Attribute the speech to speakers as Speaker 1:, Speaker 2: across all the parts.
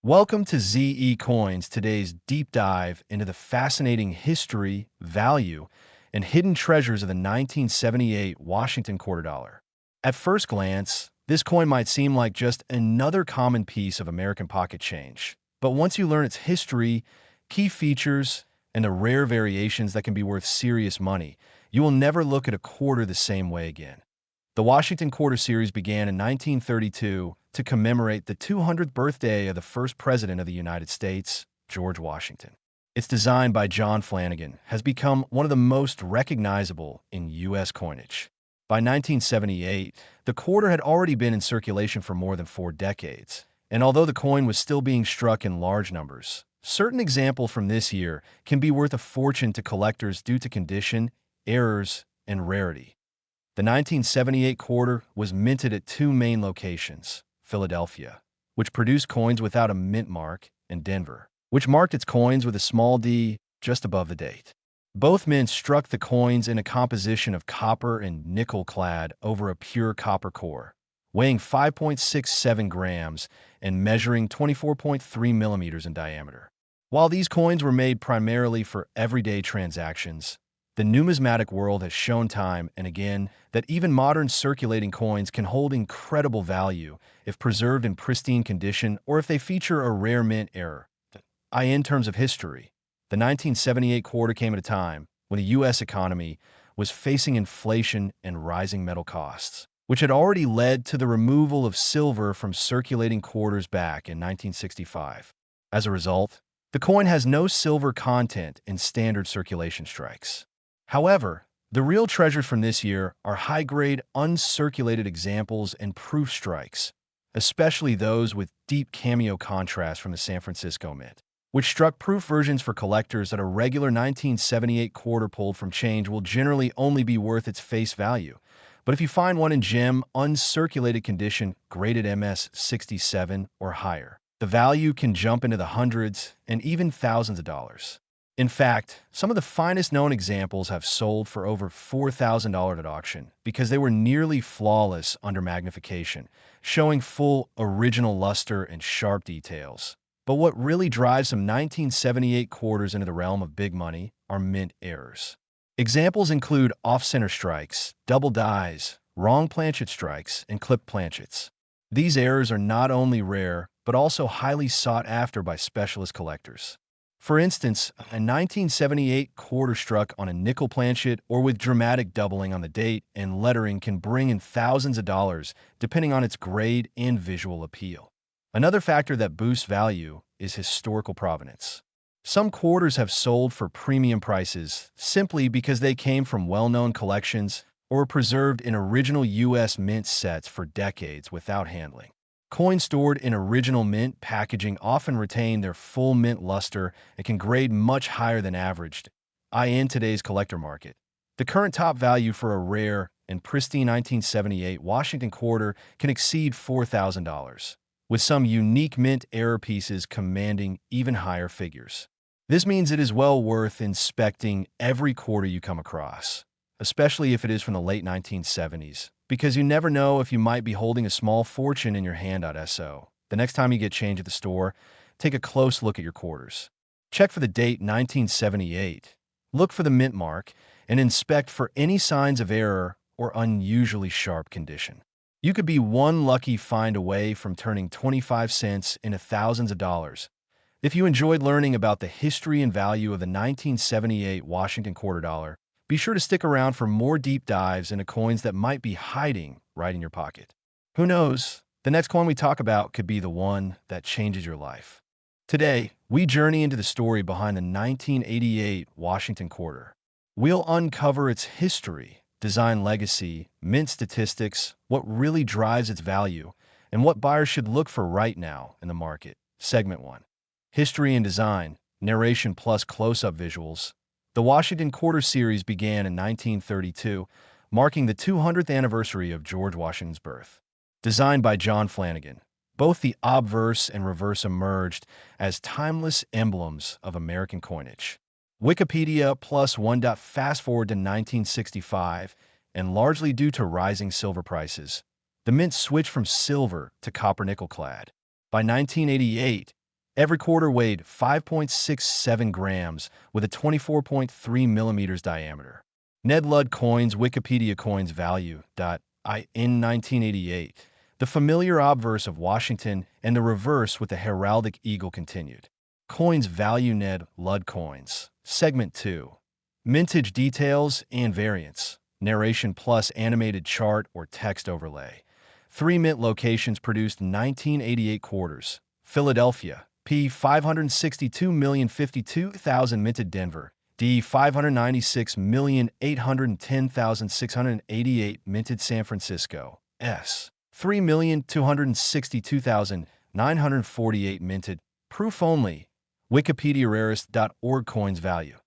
Speaker 1: Welcome to ZE Coins, today's deep dive into the fascinating history, value, and hidden treasures of the 1978 Washington quarter dollar. At first glance, this coin might seem like just another common piece of American pocket change. But once you learn its history, key features, and the rare variations that can be worth serious money, you will never look at a quarter the same way again. The Washington Quarter Series began in 1932 to commemorate the 200th birthday of the first president of the United States, George Washington. Its design by John Flanagan has become one of the most recognizable in U.S. coinage. By 1978, the quarter had already been in circulation for more than 4 decades, and although the coin was still being struck in large numbers, certain examples from this year can be worth a fortune to collectors due to condition, errors, and rarity. The 1978 quarter was minted at two main locations, Philadelphia, which produced coins without a mint mark, and Denver, which marked its coins with a small d just above the date. Both mints struck the coins in a composition of copper and nickel clad over a pure copper core, weighing 5.67 grams and measuring 24.3 millimeters in diameter. While these coins were made primarily for everyday transactions, the numismatic world has shown time and again that even modern circulating coins can hold incredible value if preserved in pristine condition or if they feature a rare mint error. In terms of history, the 1978 quarter came at a time when the U.S. economy was facing inflation and rising metal costs, which had already led to the removal of silver from circulating quarters back in 1965. As a result, the coin has no silver content in standard circulation strikes. However, the real treasures from this year are high-grade, uncirculated examples and proof strikes, especially those with deep cameo contrast from the San Francisco Mint, which struck proof versions for collectors that a regular 1978 quarter pulled from change will generally only be worth its face value. But if you find one in gem, uncirculated condition, graded MS 67 or higher, the value can jump into the hundreds and even thousands of dollars. In fact, some of the finest known examples have sold for over $4,000 at auction because they were nearly flawless under magnification, showing full original luster and sharp details. But what really drives some 1978 quarters into the realm of big money are mint errors. Examples include off-center strikes, double dies, wrong planchet strikes, and clipped planchets. These errors are not only rare, but also highly sought after by specialist collectors. For instance, a 1978 quarter struck on a nickel planchet or with dramatic doubling on the date and lettering can bring in thousands of dollars, depending on its grade and visual appeal. Another factor that boosts value is historical provenance. Some quarters have sold for premium prices simply because they came from well-known collections or were preserved in original U.S. mint sets for decades without handling. Coins stored in original mint packaging often retain their full mint luster and can grade much higher than averaged, in today's collector market. The current top value for a rare and pristine 1978 Washington quarter can exceed $4,000, with some unique mint error pieces commanding even higher figures. This means it is well worth inspecting every quarter you come across, especially if it is from the late 1970s. Because you never know if you might be holding a small fortune in your hand. So, the next time you get change at the store, take a close look at your quarters. Check for the date 1978, look for the mint mark, and inspect for any signs of error or unusually sharp condition. You could be one lucky find away from turning 25 cents into thousands of dollars. If you enjoyed learning about the history and value of the 1978 Washington quarter dollar, be sure to stick around for more deep dives into coins that might be hiding right in your pocket. Who knows? The next coin we talk about could be the one that changes your life. Today, we journey into the story behind the 1988 Washington quarter. We'll uncover its history, design legacy, mint statistics, what really drives its value, and what buyers should look for right now in the market. Segment 1. History and design, narration plus close-up visuals. The Washington Quarter Series began in 1932, marking the 200th anniversary of George Washington's birth. Designed by John Flanagan, both the obverse and reverse emerged as timeless emblems of American coinage. Wikipedia plus one. Fast forward to 1965, and largely due to rising silver prices, the mint switched from silver to copper nickel clad. By 1988, Every quarter weighed 5.67 grams with a 24.3 millimeters diameter. Ned Ludd coins Wikipedia coins value. In 1988, the familiar obverse of Washington and the reverse with the heraldic eagle continued. Coins value Ned Ludd coins. Segment 2. Mintage details and variants. Narration plus animated chart or text overlay. 3 mint locations produced 1988 quarters. Philadelphia, P 562,052,000 minted Denver, D 596,810,688 minted San Francisco, S 3,262,948 minted. Proof only. Wikipedia rarest.org coins value.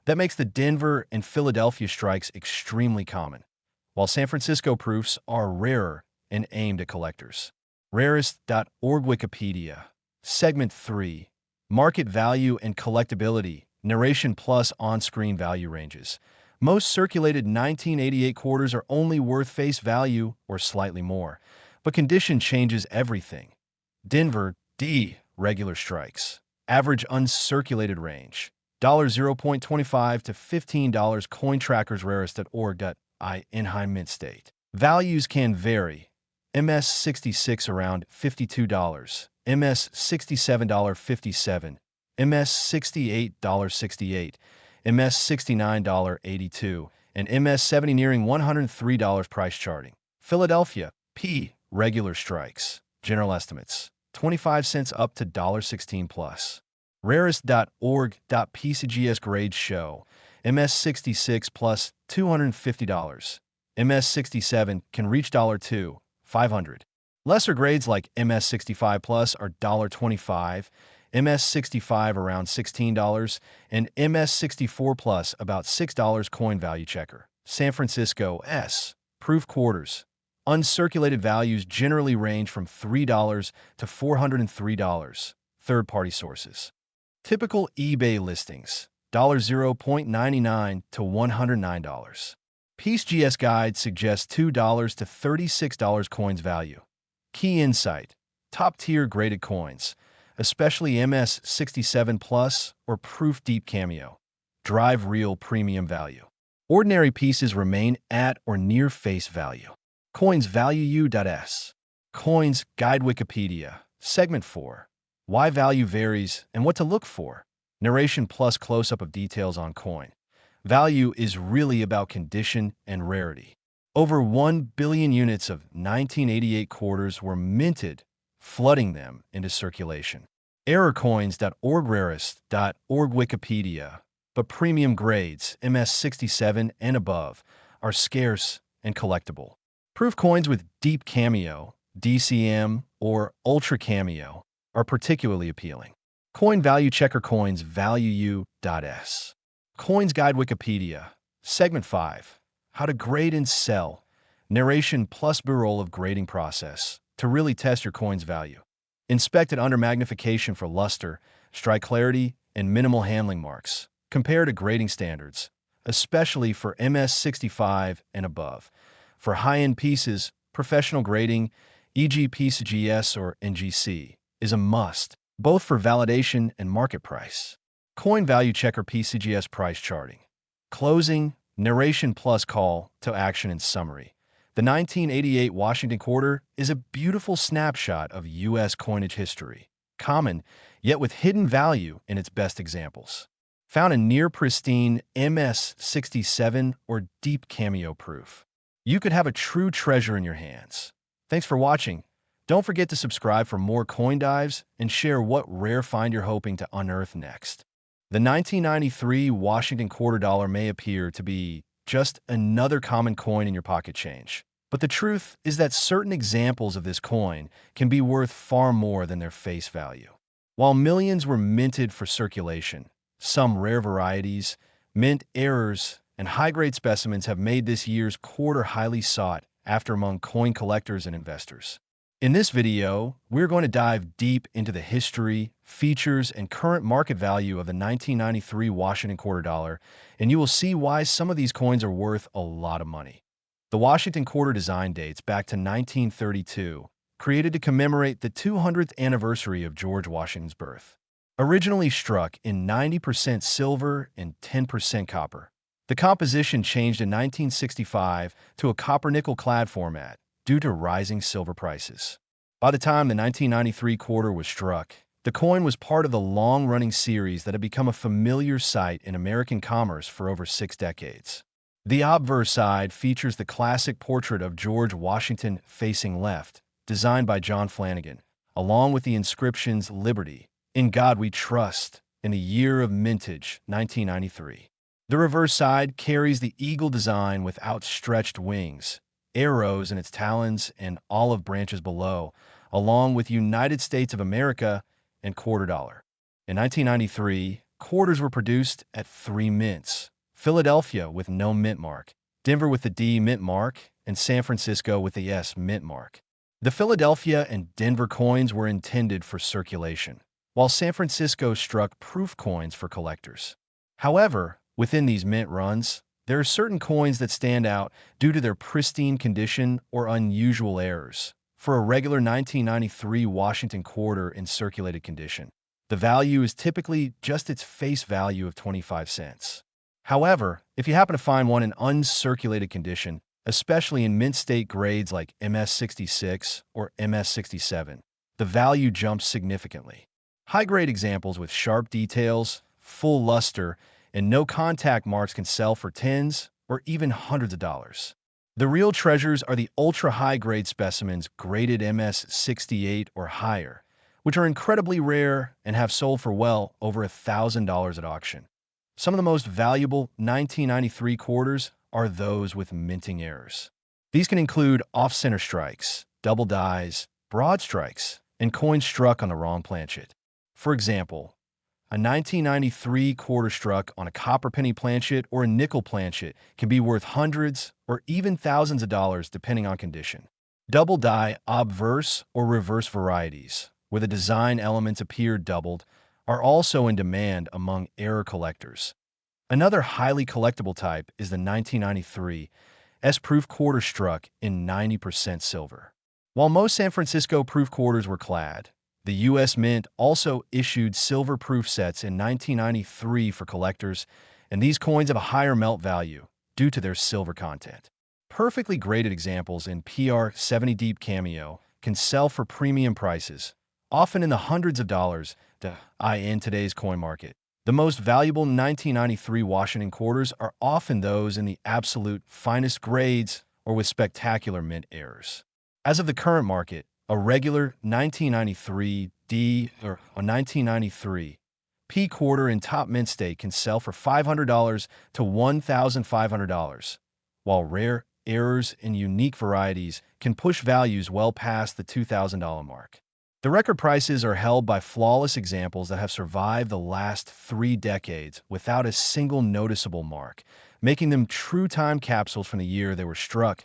Speaker 1: That makes the Denver and Philadelphia strikes extremely common, while San Francisco proofs are rarer and aimed at collectors. Rarest.org Wikipedia. Segment 3. Market value and collectability. Narration plus on-screen value ranges. Most circulated 1988 quarters are only worth face value or slightly more, but condition changes everything. Denver, D. Regular strikes. Average uncirculated range. $0.25 to $15. Cointrackers rarest.org.I in high mint state. Values can vary. MS 66 around $52, MS $67.57, MS $68.68, MS $69.82, and MS 70 nearing $103 price charting. Philadelphia, P. Regular strikes. General estimates. 25 cents up to $1.16 plus. Rarest.org.PCGS grades show. MS 66 plus $250. MS 67 can reach $2, 500. Lesser grades like MS 65 plus are $25, MS 65 around $16, and MS 64 plus about $6. Coin value checker. San Francisco S. Proof quarters. Uncirculated values generally range from $3 to $403. Third-party sources. Typical eBay listings. $0.99 to $109. PCGS Guide suggests $2 to $36 coins value. Key insight. Top-tier graded coins, especially MS 67 Plus or Proof Deep Cameo, drive real premium value. Ordinary pieces remain at or near face value. Coins value U.S. Coins Guide Wikipedia. Segment 4. Why value varies and what to look for. Narration plus close-up of details on coin. Value is really about condition and rarity. Over 1 billion units of 1988 quarters were minted, flooding them into circulation. Errorcoins.org rarest.org Wikipedia, but premium grades, MS 67 and above, are scarce and collectible. Proof coins with Deep Cameo, DCM, or Ultra Cameo are particularly appealing. Coin value checker coins value U.S. Coins Guide Wikipedia. Segment 5. How to grade and sell. Narration plus B-roll of grading process to really test your coin's value. Inspect it under magnification for luster, strike clarity, and minimal handling marks. Compare to grading standards, especially for MS 65 and above. For high-end pieces, professional grading, e.g. PCGS or NGC, is a must, both for validation and market price. Coin value checker PCGS price charting. Closing, narration plus call to action and summary. The 1988 Washington quarter is a beautiful snapshot of U.S. coinage history, common, yet with hidden value in its best examples. Found in near-pristine MS 67 or Deep Cameo proof. You could have a true treasure in your hands. Thanks for watching. Don't forget to subscribe for more coin dives and share what rare find you're hoping to unearth next. The 1993 Washington quarter dollar may appear to be just another common coin in your pocket change. But the truth is that certain examples of this coin can be worth far more than their face value. While millions were minted for circulation, some rare varieties, mint errors, and high-grade specimens have made this year's quarter highly sought after among coin collectors and investors. In this video, we're going to dive deep into the history, features, and current market value of the 1993 Washington quarter dollar, and you will see why some of these coins are worth a lot of money. The Washington quarter design dates back to 1932, created to commemorate the 200th anniversary of George Washington's birth. Originally struck in 90% silver and 10% copper. The composition changed in 1965 to a copper-nickel clad format due to rising silver prices. By the time the 1993 quarter was struck, the coin was part of the long-running series that had become a familiar sight in American commerce for over 6 decades. The obverse side features the classic portrait of George Washington facing left, designed by John Flanagan, along with the inscriptions Liberty, In God We Trust, in the year of mintage, 1993. The reverse side carries the eagle design with outstretched wings, arrows in its talons, and olive branches below, along with United States of America and quarter dollar. In 1993, quarters were produced at 3 mints: Philadelphia with no mint mark, Denver with the D mint mark, and San Francisco with the S mint mark. The Philadelphia and Denver coins were intended for circulation, while San Francisco struck proof coins for collectors. However, within these mint runs, there are certain coins that stand out due to their pristine condition or unusual errors. For a regular 1993 Washington quarter in circulated condition, the value is typically just its face value of 25 cents. However, if you happen to find one in uncirculated condition, especially in mint state grades like MS66 or MS67, the value jumps significantly. High-grade examples with sharp details, full luster, and no contact marks can sell for tens or even hundreds of dollars. The real treasures are the ultra-high-grade specimens graded MS68 or higher, which are incredibly rare and have sold for well over $1,000 at auction. Some of the most valuable 1993 quarters are those with minting errors. These can include off-center strikes, double dies, broad strikes, and coins struck on the wrong planchet. For example, a 1993 quarter struck on a copper penny planchet or a nickel planchet can be worth hundreds or even thousands of dollars depending on condition. Double die obverse or reverse varieties, where the design elements appear doubled, are also in demand among error collectors. Another highly collectible type is the 1993 S-proof quarter struck in 90% silver. While most San Francisco proof quarters were clad, the U.S. Mint also issued silver proof sets in 1993 for collectors, and these coins have a higher melt value due to their silver content. Perfectly graded examples in PR70 Deep Cameo can sell for premium prices, often in the hundreds of dollars in today's coin market. The most valuable 1993 Washington quarters are often those in the absolute finest grades or with spectacular mint errors. As of the current market, a regular 1993 D or a 1993 P quarter in top mint state can sell for $500 to $1,500, while rare errors in unique varieties can push values well past the $2,000 mark. The record prices are held by flawless examples that have survived the last 3 decades without a single noticeable mark, making them true time capsules from the year they were struck.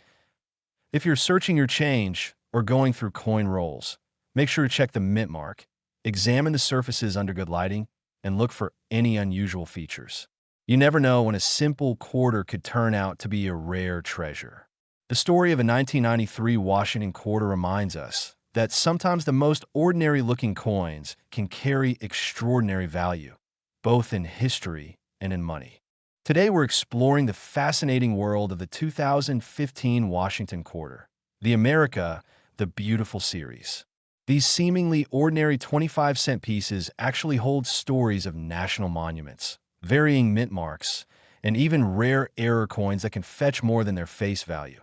Speaker 1: If you're searching your change or going through coin rolls, make sure to check the mint mark, examine the surfaces under good lighting, and look for any unusual features. You never know when a simple quarter could turn out to be a rare treasure. The story of a 1993 Washington quarter reminds us that sometimes the most ordinary-looking coins can carry extraordinary value, both in history and in money. Today we're exploring the fascinating world of the 2015 Washington quarter, the America the Beautiful series. These seemingly ordinary 25-cent pieces actually hold stories of national monuments, varying mint marks, and even rare error coins that can fetch more than their face value.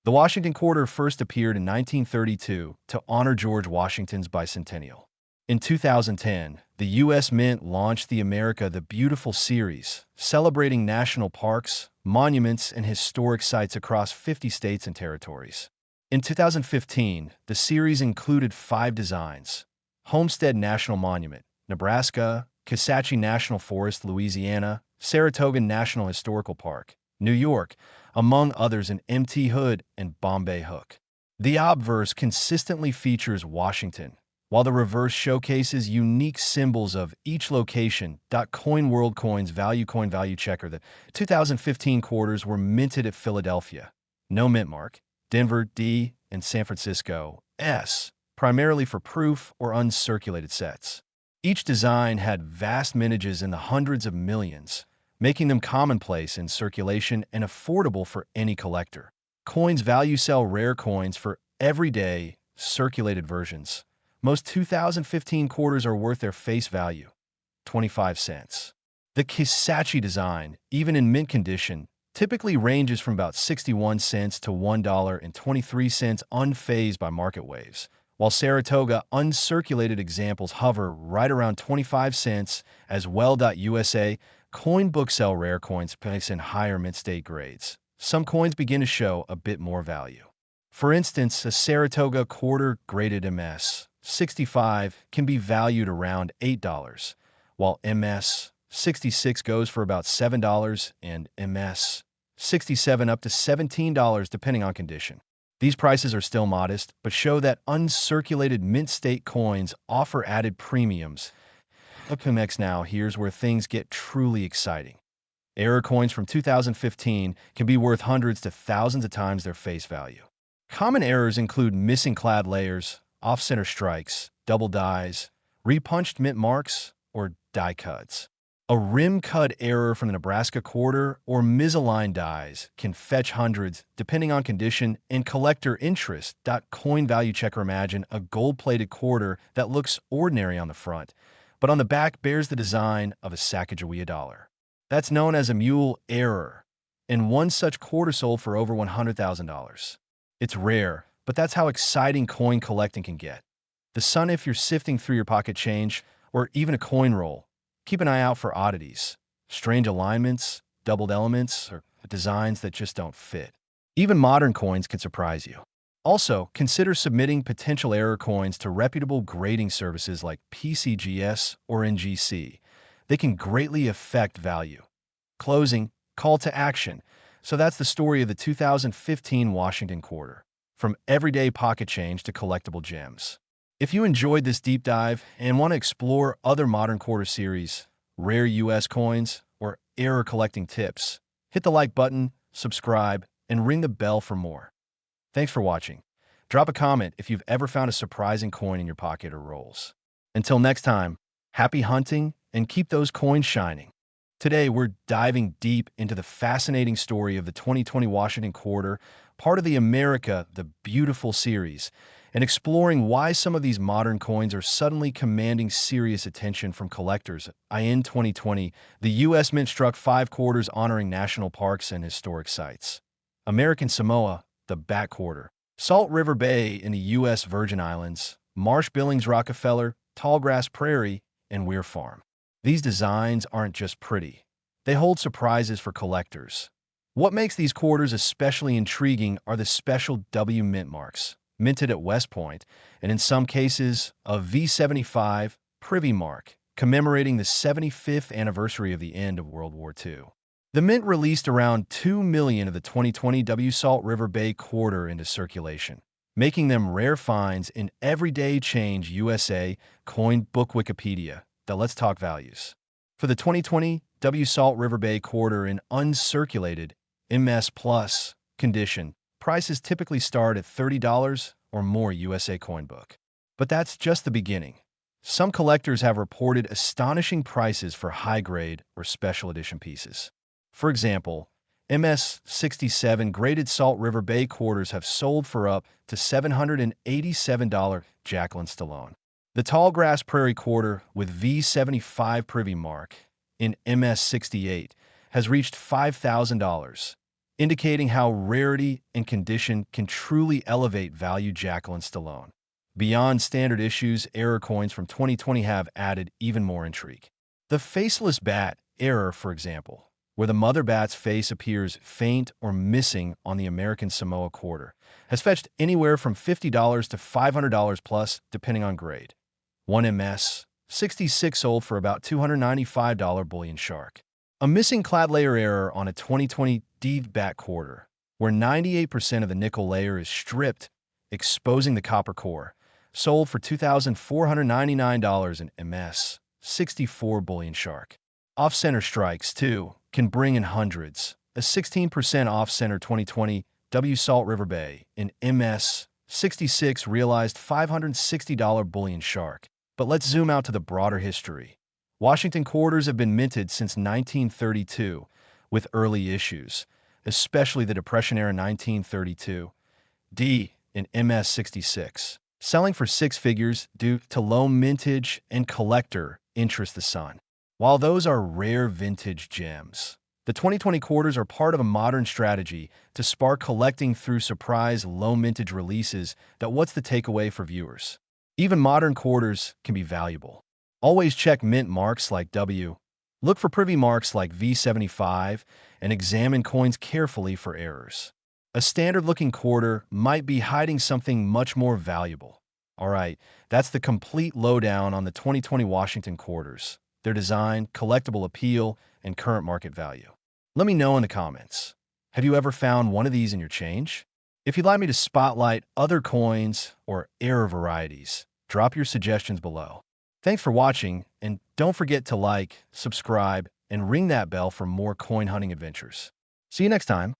Speaker 1: The Washington quarter first appeared in 1932 to honor George Washington's bicentennial. In 2010, the U.S. Mint launched the America the Beautiful series, celebrating national parks, monuments, and historic sites across 50 states and territories. In 2015, the series included 5 designs: Homestead National Monument, Nebraska; Kisatchie National Forest, Louisiana; Saratoga National Historical Park, New York, among others in MT Hood and Bombay Hook. The obverse consistently features Washington, while the reverse showcases unique symbols of each location. Coin World Coins Coin Value Checker. The 2015 quarters were minted at Philadelphia, no mint mark, Denver D, and San Francisco S, primarily for proof or uncirculated sets. Each design had vast mintages in the hundreds of millions, making them commonplace in circulation and affordable for any collector. Coins value sell rare coins for everyday, circulated versions. Most 2015 quarters are worth their face value, 25 cents. The Kisachi design, even in mint condition, typically ranges from about 61 cents to $1.23 unfazed by market waves, while Saratoga uncirculated examples hover right around 25 cents as well.USA coin book sell rare coins priced in higher mint state grades. Some coins begin to show a bit more value. For instance, a Saratoga quarter graded MS 65 can be valued around $8, while MS 66 goes for about $7 and MS 67 up to $17 depending on condition. These prices are still modest, but show that uncirculated mint state coins offer added premiums. Up next now, here's where things get truly exciting. Error coins from 2015 can be worth hundreds to thousands of times their face value. Common errors include missing clad layers, off-center strikes, double dies, repunched mint marks, or die cuts. A rim cut error from the Nebraska quarter or misaligned dies can fetch hundreds, depending on condition and collector interest. Coin value checker: imagine a gold-plated quarter that looks ordinary on the front, but on the back bears the design of a Sacagawea dollar. That's known as a mule error, and one such quarter sold for over $100,000. It's rare, but that's how exciting coin collecting can get. If you're sifting through your pocket change, or even a coin roll, keep an eye out for oddities, strange alignments, doubled elements, or designs that just don't fit. Even modern coins can surprise you. Also, consider submitting potential error coins to reputable grading services like PCGS or NGC. They can greatly affect value. Closing, call to action. So that's the story of the 2015 Washington quarter, from everyday pocket change to collectible gems. If you enjoyed this deep dive and want to explore other modern quarter series, rare U.S. coins, or error collecting tips, hit the like button, subscribe, and ring the bell for more. Thanks for watching. Drop a comment if you've ever found a surprising coin in your pocket or rolls. Until next time, happy hunting and keep those coins shining. Today, we're diving deep into the fascinating story of the 2020 Washington quarter, part of the America the Beautiful series, and exploring why some of these modern coins are suddenly commanding serious attention from collectors. In 2020, the U.S. Mint struck 5 quarters honoring national parks and historic sites. American Samoa, the Bat Quarter, Salt River Bay in the U.S. Virgin Islands, Marsh Billings Rockefeller, Tallgrass Prairie, and Weir Farm. These designs aren't just pretty. They hold surprises for collectors. What makes these quarters especially intriguing are the special W mint marks, minted at West Point, and in some cases, a V75 privy mark, commemorating the 75th anniversary of the end of World War II. The Mint released around 2 million of the 2020 W Salt River Bay quarter into circulation, making them rare finds in Everyday Change USA Coin Book Wikipedia. Let's talk values. For the 2020 W Salt River Bay quarter in uncirculated MS Plus condition, prices typically start at $30 or more USA Coin Book. But that's just the beginning. Some collectors have reported astonishing prices for high-grade or special edition pieces. For example, MS 67 graded Salt River Bay quarters have sold for up to $787. Jacqueline Stallone. The Tallgrass Prairie quarter with V75 privy mark in MS 68 has reached $5,000, indicating how rarity and condition can truly elevate value. Jacqueline Stallone. Beyond standard issues, error coins from 2020 have added even more intrigue. The faceless bat error, for example, where the mother bat's face appears faint or missing on the American Samoa quarter, has fetched anywhere from $50 to $500 plus, depending on grade. One MS 66 sold for about $295 bullion shark. A missing clad layer error on a 2020 D bat quarter, where 98% of the nickel layer is stripped, exposing the copper core, sold for $2,499 in MS 64 bullion shark. Off-center strikes, too, can bring in hundreds. A 16% off-center 2020 W Salt River Bay in MS 66 realized $560 bullion shark. But let's zoom out to the broader history. Washington quarters have been minted since 1932, with early issues, especially the Depression-era 1932 D in MS-66, selling for six figures due to low mintage and collector interest the sun. While those are rare vintage gems, the 2020 quarters are part of a modern strategy to spark collecting through surprise low mintage releases. What's the takeaway for viewers? Even modern quarters can be valuable. Always check mint marks like W. Look for privy marks like V75 and examine coins carefully for errors. A standard-looking quarter might be hiding something much more valuable. Alright, that's the complete lowdown on the 2020 Washington quarters, their design, collectible appeal, and current market value. Let me know in the comments. Have you ever found one of these in your change? If you'd like me to spotlight other coins or error varieties, drop your suggestions below. Thanks for watching, and don't forget to like, subscribe, and ring that bell for more coin hunting adventures. See you next time.